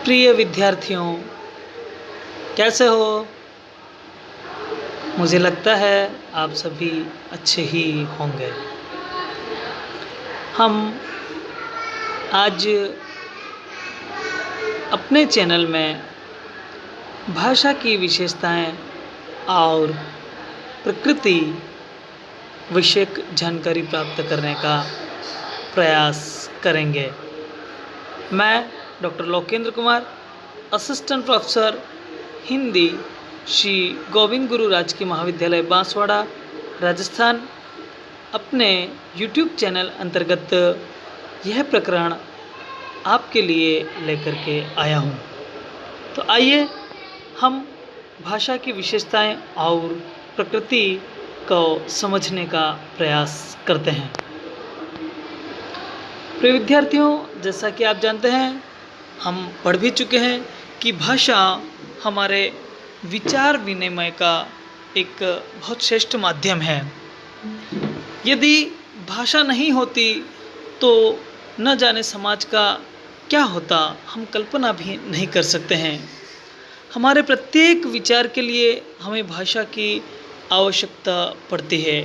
प्रिय विद्यार्थियों, कैसे हो? मुझे लगता है आप सभी अच्छे ही होंगे। हम आज अपने चैनल में भाषा की विशेषताएं और प्रकृति विषयक जानकारी प्राप्त करने का प्रयास करेंगे। मैं doctor Lokendra Kumar, assistant professor Hindi, Shri Govind Guru राजकीय महाविद्यालय बांसवाड़ा, राजस्थान, अपने YouTube चैनल अंतर्गत यह प्रकरण आपके लिए लेकर के आया हूँ। तो आइए हम भाषा की विशेषताएं और प्रकृति को समझने का प्रयास करते हैं। प्रिय विद्यार्थियों, जैसा कि आप जानते हैं, हम पढ़ भी चुके हैं कि भाषा हमारे विचार विनिमय का एक बहुत श्रेष्ठ माध्यम है। यदि भाषा नहीं होती तो न जाने समाज का क्या होता, हम कल्पना भी नहीं कर सकते हैं। हमारे प्रत्येक विचार के लिए हमें भाषा की आवश्यकता पड़ती है।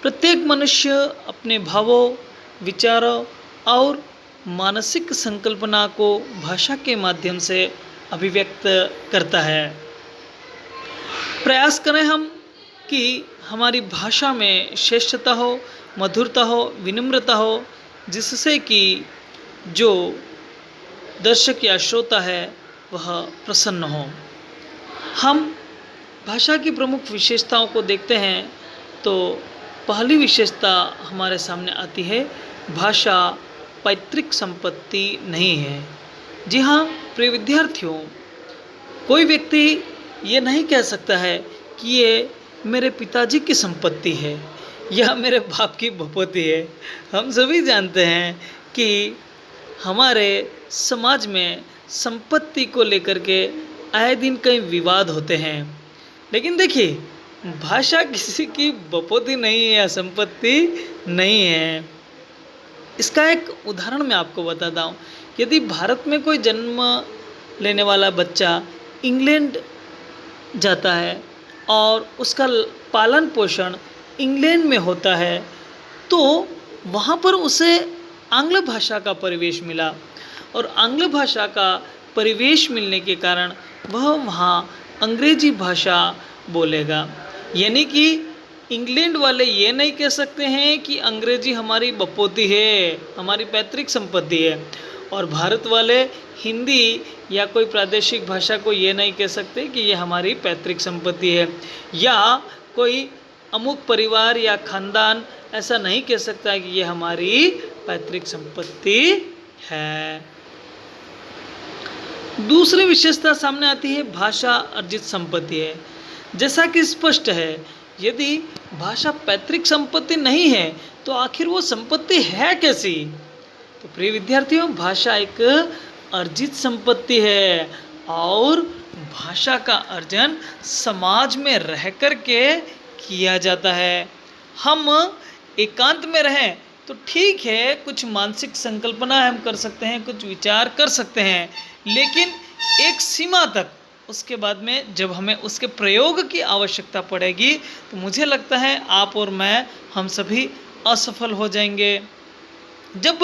प्रत्येक मनुष्य अपने भावों, विचारों और मानसिक संकल्पना को भाषा के माध्यम से अभिव्यक्त करता है। प्रयास करें हम कि हमारी भाषा में श्रेष्ठता हो, मधुरता हो, विनम्रता हो, जिससे कि जो दर्शक या श्रोता है वह प्रसन्न हो। हम भाषा की प्रमुख विशेषताओं को देखते हैं तो पहली विशेषता हमारे सामने आती है, भाषा पैतृक संपत्ति नहीं है। जी हाँ प्रिय विद्यार्थियों, कोई व्यक्ति ये नहीं कह सकता है कि ये मेरे पिताजी की संपत्ति है या मेरे बाप की बपौती है। हम सभी जानते हैं कि हमारे समाज में संपत्ति को लेकर के आए दिन कई विवाद होते हैं, लेकिन देखिए, भाषा किसी की बपौती नहीं है या संपत्ति नहीं है। इसका एक उदाहरण मैं आपको बताता हूँ। यदि भारत में कोई जन्म लेने वाला बच्चा इंग्लैंड जाता है और उसका पालन पोषण इंग्लैंड में होता है, तो वहाँ पर उसे आंग्ल भाषा का परिवेश मिला और आंग्ल भाषा का परिवेश मिलने के कारण वह वहाँ अंग्रेजी भाषा बोलेगा। यानी कि इंग्लैंड वाले ये नहीं कह सकते हैं कि अंग्रेजी हमारी बपौती है, हमारी पैतृक संपत्ति है, और भारत वाले हिंदी या कोई प्रादेशिक भाषा को ये नहीं कह सकते कि ये हमारी पैतृक संपत्ति है, या कोई अमुक परिवार या खानदान ऐसा नहीं कह सकता कि ये हमारी पैतृक संपत्ति है। दूसरी विशेषता सामने आती है, भाषा अर्जित संपत्ति है। जैसा कि स्पष्ट है, यदि भाषा पैतृक संपत्ति नहीं है तो आखिर वो संपत्ति है कैसी? तो प्रिय विद्यार्थियों, भाषा एक अर्जित संपत्ति है और भाषा का अर्जन समाज में रह कर के किया जाता है। हम एकांत में रहें तो ठीक है, कुछ मानसिक संकल्पना हम कर सकते हैं, कुछ विचार कर सकते हैं, लेकिन एक सीमा तक। उसके बाद में जब हमें उसके प्रयोग की आवश्यकता पड़ेगी तो मुझे लगता है आप और मैं, हम सभी असफल हो जाएंगे। जब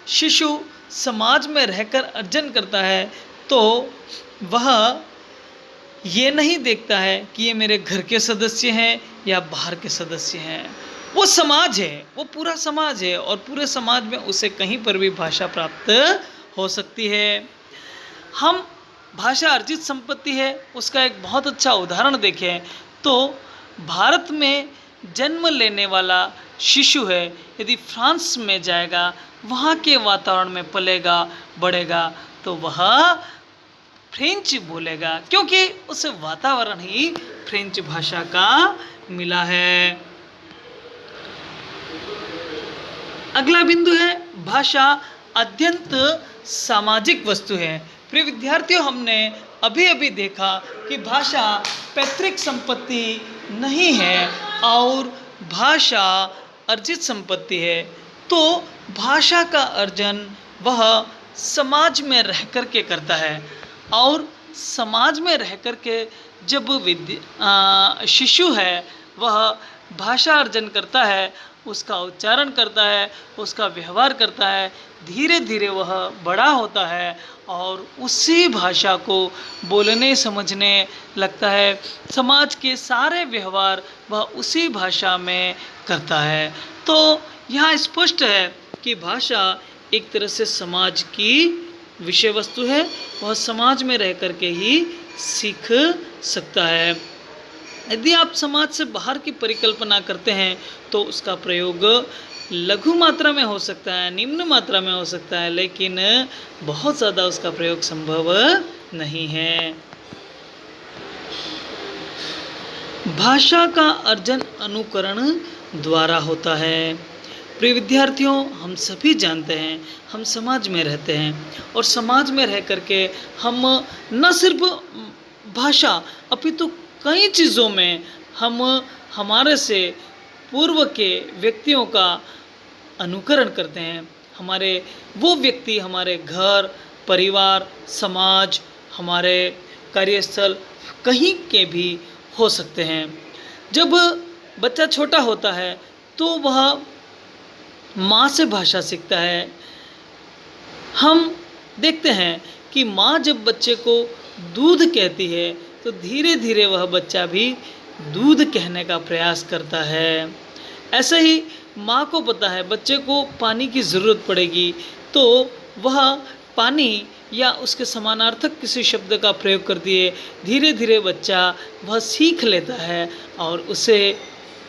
शिशु समाज में रहकर अर्जन करता है तो वह ये नहीं देखता है कि ये मेरे घर के सदस्य हैं या बाहर के सदस्य हैं। वो समाज है, वो पूरा समाज है, और पूरे समाज में उसे कहीं पर भी भाषा प्राप्त हो सकती है। हम भाषा अर्जित संपत्ति है उसका एक बहुत अच्छा उदाहरण देखें तो भारत में जन्म लेने वाला शिशु है, यदि फ्रांस में जाएगा, वहाँ के वातावरण में पलेगा बढ़ेगा, तो वह फ्रेंच बोलेगा, क्योंकि उसे वातावरण ही फ्रेंच भाषा का मिला है। अगला बिंदु है, भाषा अत्यंत सामाजिक वस्तु है। प्रिय विद्यार्थियों, हमने अभी अभी देखा कि भाषा पैतृक संपत्ति नहीं है और भाषा अर्जित संपत्ति है। तो भाषा का अर्जन वह समाज में रह कर के करता है। और समाज में रह कर के जब शिशु है वह भाषा अर्जन करता है, उसका उच्चारण करता है, उसका व्यवहार करता है, धीरे धीरे वह बड़ा होता है और उसी भाषा को बोलने समझने लगता है। समाज के सारे व्यवहार वह उसी भाषा में करता है। तो यहाँ स्पष्ट है कि भाषा एक तरह से समाज की विषय वस्तु है, वह समाज में रह कर के ही सीख सकता है। यदि आप समाज से बाहर की परिकल्पना करते हैं तो उसका प्रयोग लघु मात्रा में हो सकता है, निम्न मात्रा में हो सकता है, लेकिन बहुत ज़्यादा उसका प्रयोग संभव नहीं है। भाषा का अर्जन अनुकरण द्वारा होता है। प्रिय विद्यार्थियों, हम सभी जानते हैं हम समाज में रहते हैं और समाज में रह करके हम न सिर्फ भाषा अपितु कई चीज़ों में हम हमारे से पूर्व के व्यक्तियों का अनुकरण करते हैं। हमारे वो व्यक्ति हमारे घर परिवार समाज हमारे कार्यस्थल कहीं के भी हो सकते हैं। जब बच्चा छोटा होता है तो वह माँ से भाषा सीखता है। हम देखते हैं कि माँ जब बच्चे को दूध कहती है तो धीरे धीरे वह बच्चा भी दूध कहने का प्रयास करता है। ऐसे ही माँ को पता है बच्चे को पानी की ज़रूरत पड़ेगी तो वह पानी या उसके समानार्थक किसी शब्द का प्रयोग कर दिए धीरे धीरे बच्चा वह सीख लेता है और उसे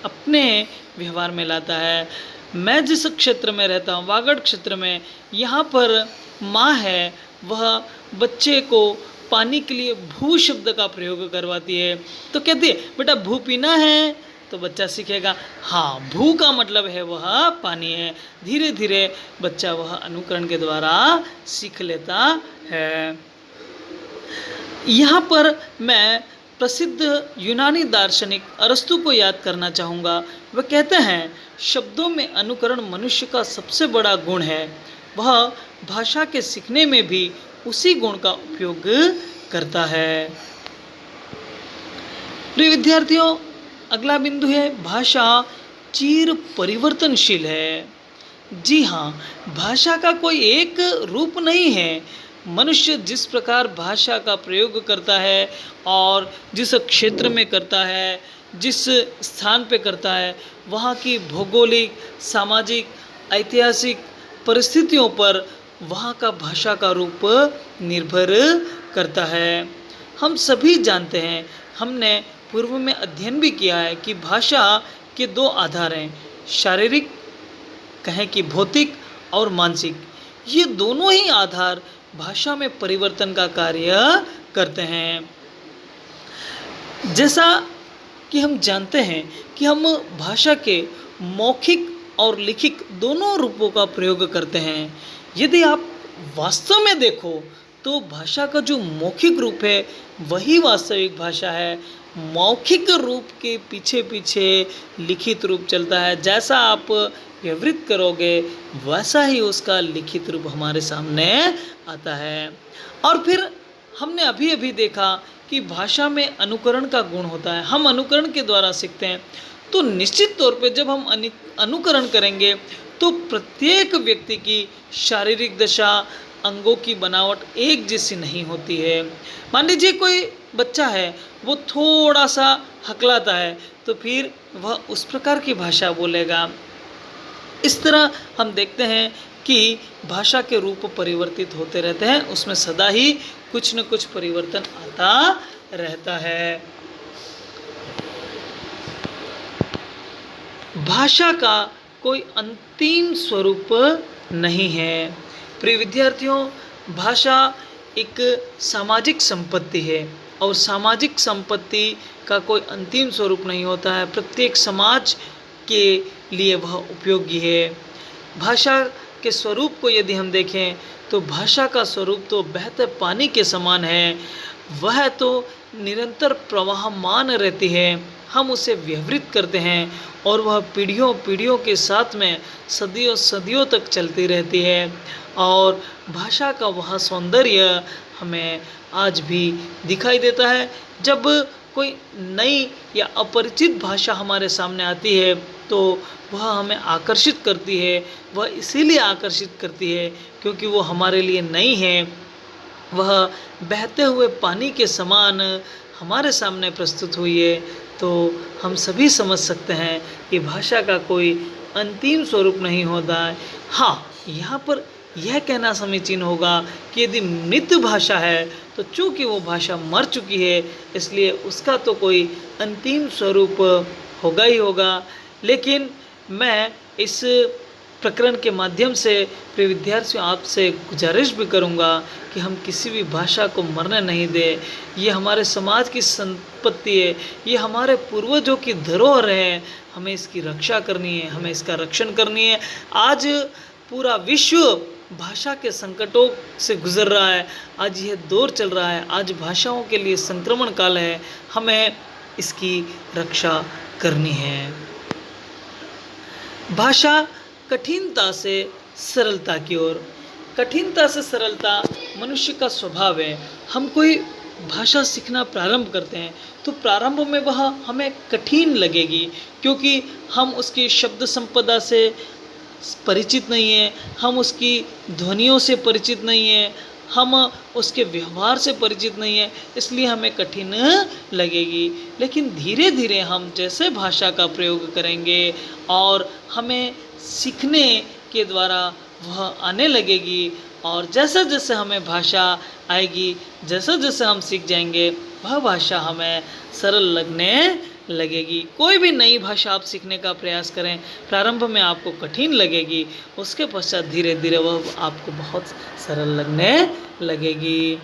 अपने व्यवहार में लाता है। मैं जिस क्षेत्र में रहता हूँ वागड़ क्षेत्र में, यहाँ पर माँ है वह बच्चे को पानी के लिए भू शब्द का प्रयोग करवाती है। तो कहती है बेटा भू पीना है, तो बच्चा सीखेगा हाँ भू का मतलब है वह पानी है। धीरे धीरे बच्चा वह अनुकरण के द्वारा सीख लेता है। यहाँ पर मैं प्रसिद्ध यूनानी दार्शनिक अरस्तु को याद करना चाहूँगा। वह कहते हैं शब्दों में अनुकरण मनुष्य का सबसे बड़ा गुण है। वह भाषा के सीखने में भी उसी गुण का उपयोग करता है। प्रिय विद्यार्थियों, अगला बिंदु है भाषा चिर परिवर्तनशील है। जी हाँ, भाषा का कोई एक रूप नहीं है। मनुष्य जिस प्रकार भाषा का प्रयोग करता है और जिस क्षेत्र में करता है, जिस स्थान पे करता है, वहाँ की भौगोलिक सामाजिक ऐतिहासिक परिस्थितियों पर वहाँ का भाषा का रूप निर्भर करता है। हम सभी जानते हैं, हमने पूर्व में अध्ययन भी किया है कि भाषा के दो आधार हैं, शारीरिक कहें कि भौतिक और मानसिक। ये दोनों ही आधार भाषा में परिवर्तन का कार्य करते हैं। जैसा कि हम जानते हैं कि हम भाषा के मौखिक और लिखित दोनों रूपों का प्रयोग करते हैं। यदि आप वास्तव में देखो तो भाषा का जो मौखिक रूप है वही वास्तविक भाषा है। मौखिक रूप के पीछे पीछे लिखित रूप चलता है। जैसा आप व्यवहारित करोगे वैसा ही उसका लिखित रूप हमारे सामने आता है। और फिर हमने अभी अभी देखा कि भाषा में अनुकरण का गुण होता है। हम अनुकरण के द्वारा सीखते हैं। तो निश्चित तौर पे जब हम अनुकरण करेंगे तो प्रत्येक व्यक्ति की शारीरिक दशा अंगों की बनावट एक जैसी नहीं होती है। मान लीजिए कोई बच्चा है वो थोड़ा सा हकलाता है तो फिर वह उस प्रकार की भाषा बोलेगा। इस तरह हम देखते हैं कि भाषा के रूप परिवर्तित होते रहते हैं, उसमें सदा ही कुछ न कुछ परिवर्तन आता रहता है। भाषा का कोई अंतिम स्वरूप नहीं है। प्रिय विद्यार्थियों, भाषा एक सामाजिक संपत्ति है और सामाजिक संपत्ति का कोई अंतिम स्वरूप नहीं होता है। प्रत्येक समाज के लिए वह उपयोगी है। भाषा के स्वरूप को यदि हम देखें तो भाषा का स्वरूप तो बहते पानी के समान है। वह तो निरंतर प्रवाहमान रहती है, हम उसे व्यवहृत करते हैं और वह पीढ़ियों पीढ़ियों के साथ में सदियों सदियों तक चलती रहती है। और भाषा का वह सौंदर्य हमें आज भी दिखाई देता है। जब कोई नई या अपरिचित भाषा हमारे सामने आती है तो वह हमें आकर्षित करती है। वह इसीलिए आकर्षित करती है क्योंकि वो हमारे लिए नई है। वह बहते हुए पानी के समान हमारे सामने प्रस्तुत हुई है, तो हम सभी समझ सकते हैं कि भाषा का कोई अंतिम स्वरूप नहीं होता है। हाँ, यहाँ पर यह कहना समीचीन होगा कि यदि मृत भाषा है तो चूँकि वो भाषा मर चुकी है, इसलिए उसका तो कोई अंतिम स्वरूप होगा ही होगा। लेकिन मैं इस प्रकरण के माध्यम से प्रिय विद्यार्थियों आपसे गुजारिश भी करूंगा कि हम किसी भी भाषा को मरने नहीं दें। ये हमारे समाज की संपत्ति है, ये हमारे पूर्वजों की धरोहर है, हमें इसकी रक्षा करनी है, हमें इसका रक्षण करनी है। आज पूरा विश्व भाषा के संकटों से गुजर रहा है, आज यह दौर चल रहा है, आज भाषाओं के लिए संक्रमण काल है, हमें इसकी रक्षा करनी है। भाषा कठिनता से सरलता की ओर। कठिनता से सरलता मनुष्य का स्वभाव है। हम कोई भाषा सीखना प्रारंभ करते हैं तो प्रारंभ में वह हमें कठिन लगेगी, क्योंकि हम उसकी शब्द संपदा से परिचित नहीं है, हम उसकी ध्वनियों से परिचित नहीं है, हम उसके व्यवहार से परिचित नहीं है, इसलिए हमें कठिन लगेगी। लेकिन धीरे धीरे हम जैसे भाषा का प्रयोग करेंगे और हमें सीखने के द्वारा वह आने लगेगी, और जैसे जैसे हमें भाषा आएगी, जैसे जैसे हम सीख जाएंगे, वह भाषा हमें सरल लगने लगेगी। कोई भी नई भाषा आप सीखने का प्रयास करें, प्रारंभ में आपको कठिन लगेगी, उसके पश्चात धीरे धीरे वह आपको बहुत सरल लगने लगेगी।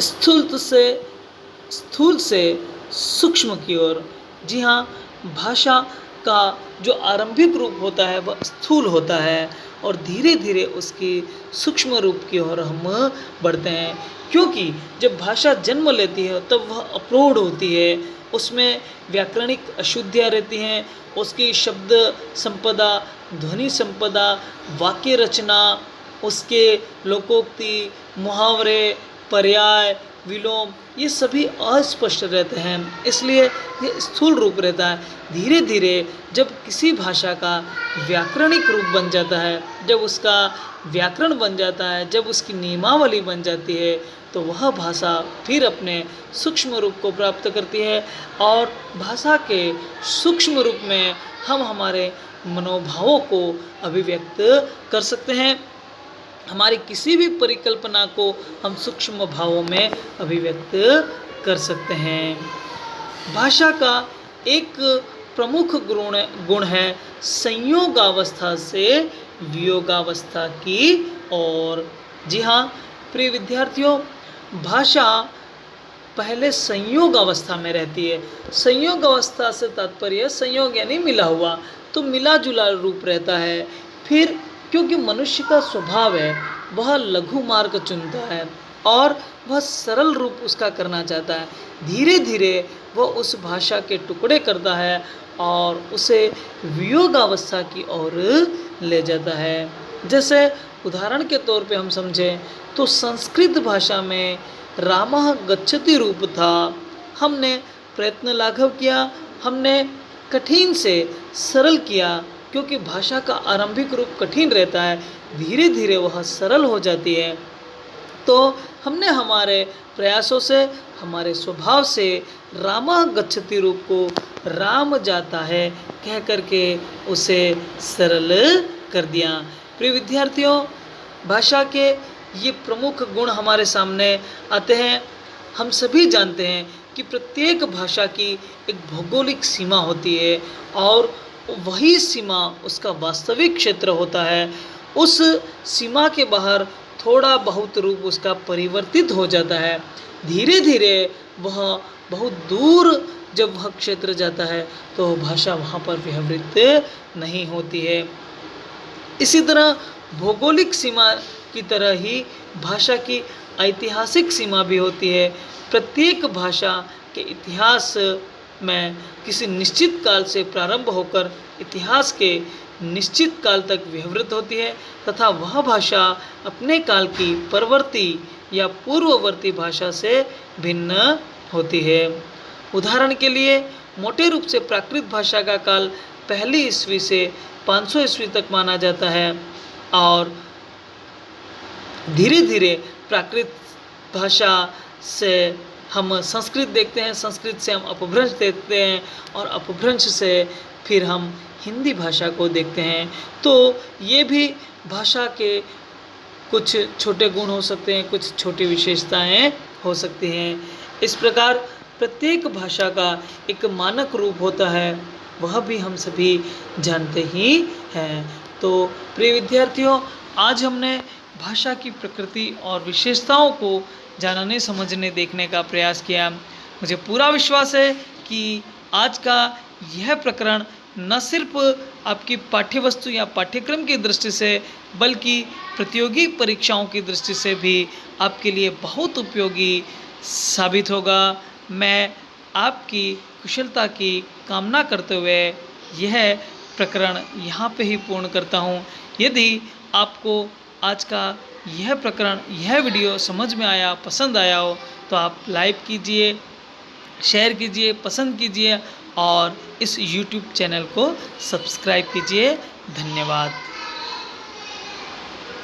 स्थूल से सूक्ष्म की ओर। जी हाँ, भाषा का जो आरंभिक रूप होता है वह स्थूल होता है और धीरे धीरे उसकी सूक्ष्म रूप की ओर हम बढ़ते हैं, क्योंकि जब भाषा जन्म लेती है तब वह अप्रौढ़ होती है, उसमें व्याकरणिक अशुद्धियाँ रहती हैं, उसकी शब्द संपदा, ध्वनि संपदा, वाक्य रचना, उसके लोकोक्ति, मुहावरे, पर्याय, विलोम, ये सभी अस्पष्ट रहते हैं, इसलिए ये स्थूल रूप रहता है। धीरे धीरे जब किसी भाषा का व्याकरणिक रूप बन जाता है, जब उसका व्याकरण बन जाता है, जब उसकी नियमावली बन जाती है, तो वह भाषा फिर अपने सूक्ष्म रूप को प्राप्त करती है, और भाषा के सूक्ष्म रूप में हम हमारे मनोभावों को अभिव्यक्त कर सकते हैं। हमारी किसी भी परिकल्पना को हम सूक्ष्म भावों में अभिव्यक्त कर सकते हैं। भाषा का एक प्रमुख गुण है संयोगावस्था से वियोगावस्था की ओर। जी हाँ प्रिय विद्यार्थियों, भाषा पहले संयोग अवस्था में रहती है। संयोग अवस्था से तात्पर्य संयोग यानी मिला हुआ, तो मिला जुला रूप रहता है। फिर क्योंकि मनुष्य का स्वभाव है वह लघु मार्ग चुनता है और वह सरल रूप उसका करना चाहता है, धीरे धीरे वह उस भाषा के टुकड़े करता है और उसे वियोगावस्था की ओर ले जाता है। जैसे उदाहरण के तौर पे हम समझें तो संस्कृत भाषा में रामः गच्छति रूप था। हमने प्रयत्न लाघव किया, हमने कठिन से सरल किया, क्योंकि भाषा का आरंभिक रूप कठिन रहता है, धीरे धीरे वह सरल हो जाती है। तो हमने हमारे प्रयासों से, हमारे स्वभाव से रामः गच्छति रूप को राम जाता है कह करके उसे सरल कर दिया। प्रिय विद्यार्थियों, भाषा के ये प्रमुख गुण हमारे सामने आते हैं। हम सभी जानते हैं कि प्रत्येक भाषा की एक भौगोलिक सीमा होती है और वही सीमा उसका वास्तविक क्षेत्र होता है। उस सीमा के बाहर थोड़ा बहुत रूप उसका परिवर्तित हो जाता है, धीरे धीरे वह बहुत दूर जब वह क्षेत्र जाता है तो भाषा वहाँ पर व्यवहृत नहीं होती है। इसी तरह भौगोलिक सीमा की तरह ही भाषा की ऐतिहासिक सीमा भी होती है। प्रत्येक भाषा के इतिहास में किसी निश्चित काल से प्रारंभ होकर इतिहास के निश्चित काल तक विवृत होती है तथा वह भाषा अपने काल की परवर्ती या पूर्ववर्ती भाषा से भिन्न होती है। उदाहरण के लिए मोटे रूप से प्राकृत भाषा का काल पहली ईस्वी से 500 ईस्वी तक माना जाता है और धीरे धीरे प्राकृत भाषा से हम संस्कृत देखते हैं, संस्कृत से हम अपभ्रंश देखते हैं और अपभ्रंश से फिर हम हिंदी भाषा को देखते हैं। तो ये भी भाषा के कुछ छोटे गुण हो सकते हैं, कुछ छोटी विशेषताएं हो सकती हैं। इस प्रकार प्रत्येक भाषा का एक मानक रूप होता है, वह भी हम सभी जानते ही हैं। तो प्रिय विद्यार्थियों, आज हमने भाषा की प्रकृति और विशेषताओं को जानने, समझने, देखने का प्रयास किया। मुझे पूरा विश्वास है कि आज का यह प्रकरण न सिर्फ आपकी पाठ्यवस्तु या पाठ्यक्रम की दृष्टि से बल्कि प्रतियोगी परीक्षाओं की दृष्टि से भी आपके लिए बहुत उपयोगी साबित होगा। मैं आपकी कुशलता की कामना करते हुए यह प्रकरण यहाँ पे ही पूर्ण करता हूँ। यदि आपको आज का यह प्रकरण, यह वीडियो समझ में आया, पसंद आया हो तो आप लाइक कीजिए, शेयर कीजिए, पसंद कीजिए और इस YouTube चैनल को सब्सक्राइब कीजिए। धन्यवाद।